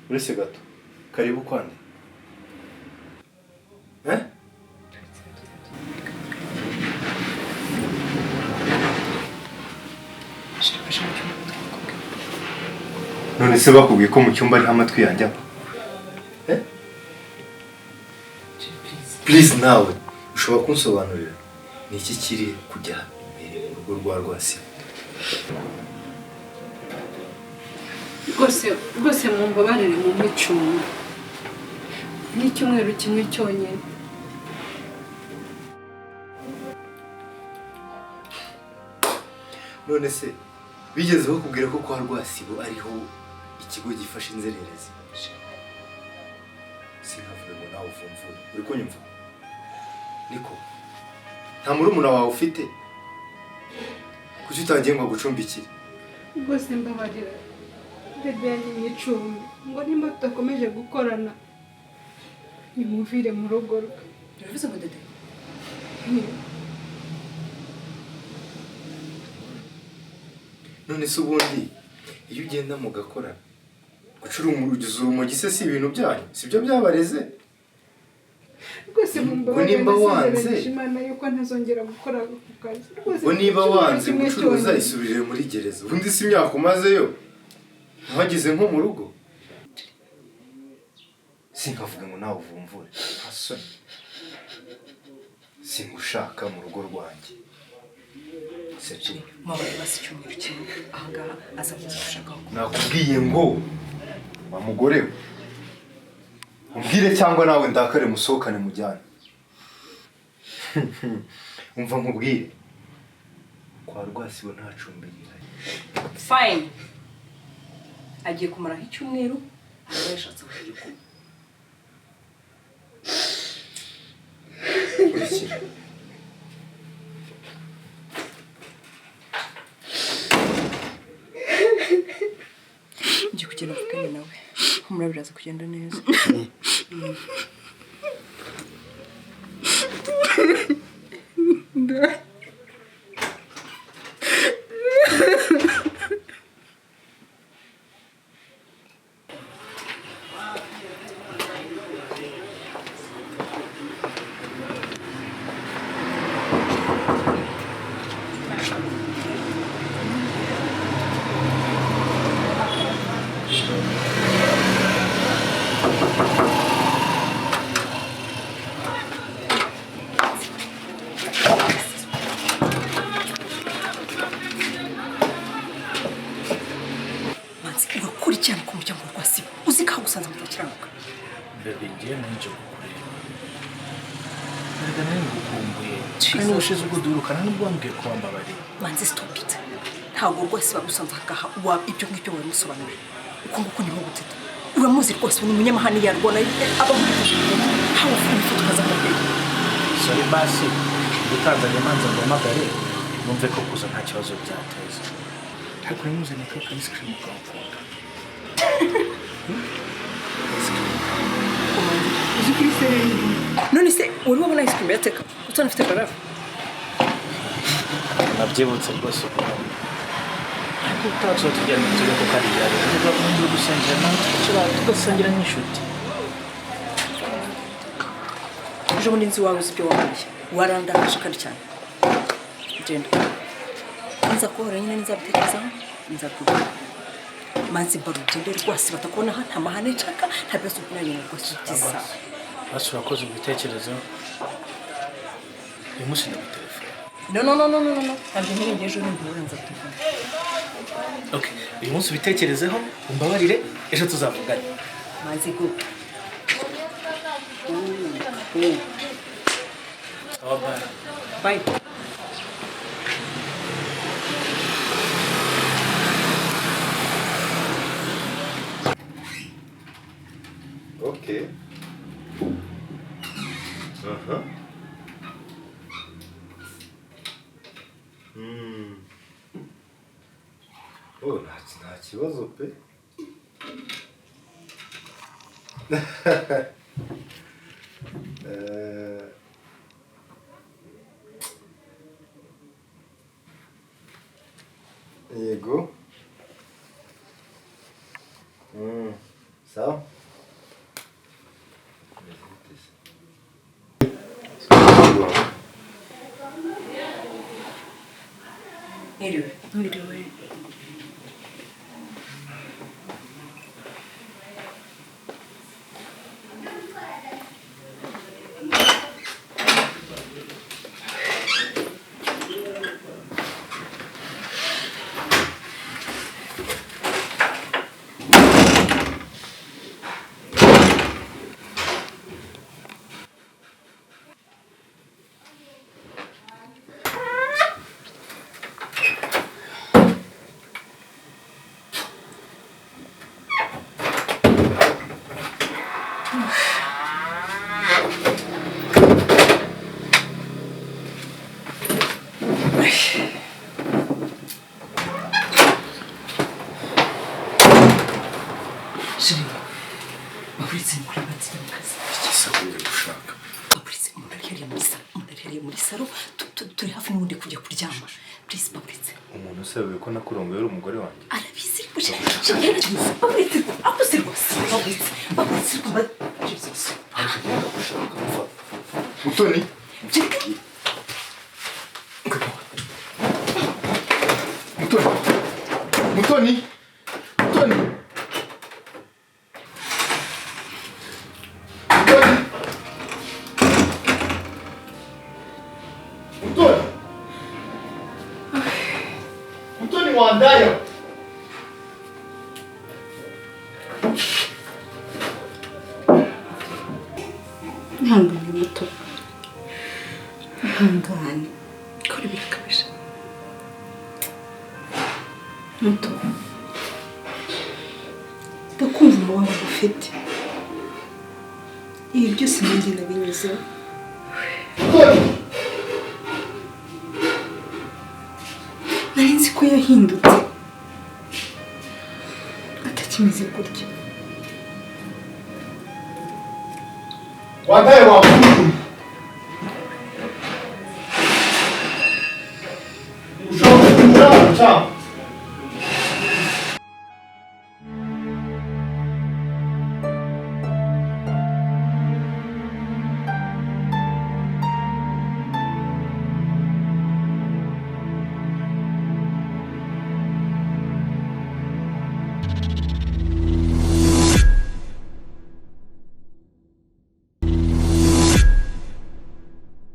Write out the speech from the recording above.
uretse gato karibu kwande none se bakubwiye ko mu cyumba ariho amatwi yanjye aba please nawe ushobora kunsobanurira ni iki kiri kujya imbere mu rugo rwa Rwasibo rwose mumbabarire mu micungo n'icyumweru kimwe cyonyine none se bigeze bakubwira ko kwa Rwasibo ariho ikigo gifasha inzererezi sinkavuga ngo nawe uvumvure uri kunyumva niko nta murumuna wawe ufite kuki utagiye ngo agucumbikire rwose mbabarira bebe yanjye mwicumbi ngo nimba tudakomeje gukorana nimuvire mu rugo rwe uravuze ngo dede none se ubundi iyo ugenda mugakorana gucuruza urumogi se si ibintu byanyu sibyo byabareze rwose mumbabarire nimba wanze Imana yuko ntazongera gukora ku kazi ngo niba wanze gucuruza isubirire muri gereza ubundi si imyaka umazeyo ntuhagize nko mu rugo sinkavuga ngo nawe uvumvure hasoni singushaka mu rugo rwanjye Serge mabare basi cyumweru kimwe ahangaha azavuze gushakaho nakubwiye ngo wa mugore we umbwire cyangwa nawe ndakare musohokane mujyane umva nkubwire kwa Rwasibo nta cumbi rihari fine agiye kumaraho icyumweru araba yashatse kushirikuma ngiye kugenda mvugane nawe humura biraza kugenda neza ukurikirana ku muryango wa Rwasibo uzi ko usanze mutakiranuka bebe ngiye nje kukureba nari ngukumbuye kandi ushize ubwo durukana n'ubwo wambwiye ko wambabarira manzi stop it ntabwo Rwasibo bagusanze agaha wa ibyo ngibyo wari musobanurira uko nguko ni nko guteta uramuzi Rwasibo ni umunyamahane yarwana aba hawo fundi tukaza mu bebe sorry basi gutanzanya manza ngo magare numve ko kuza nta kibazo byateza ariko nimuzanye ko ice cream ukamukunda none se uri wabona ice cream yateka utanafite barafu nabyibutse rwose ko ariko utazo tujyana tujya ko kari yari niba undi gusangira nawe tugasangira n'inshuti ejo bundi nzi wawe ibyo wambaye warandaje kandi cyane genda nza kuhora nyine nzabutekerezaho nzakubwira manzi barugende Rwasibo batakubona nta mahane nshaka nta bibazo kunanyina rwose byiza basi urakoze ibitekerezo uyu munsi ndabitelefone no ntabwo nkeneye ejo n'imbura nzabutelefone okay uyu munsi ubitekerezeho umbabarire ejo tuzavugana manzi go bye okay oh nta kibazo pe yego Mwiriwe. Mwiriwe. Turi hafi n'ubundi kujya kuryama. Please Babritse. Umuntu usabe ko nakurongoye ari umugore wanjye. Arabizi kuje. Babritse. Akose rwose. Babritse. Jesus. Mutoni. Mutoni. Mutoni wandayo. Ihangane muto. Ihangane. Kora birakabije. Muto. Ndakumva umubabaro ufite. Ibi byose nanjye nabinyuzeho. Nari nzi ko yahindutse. Atakimeze gutya. Wandayo wa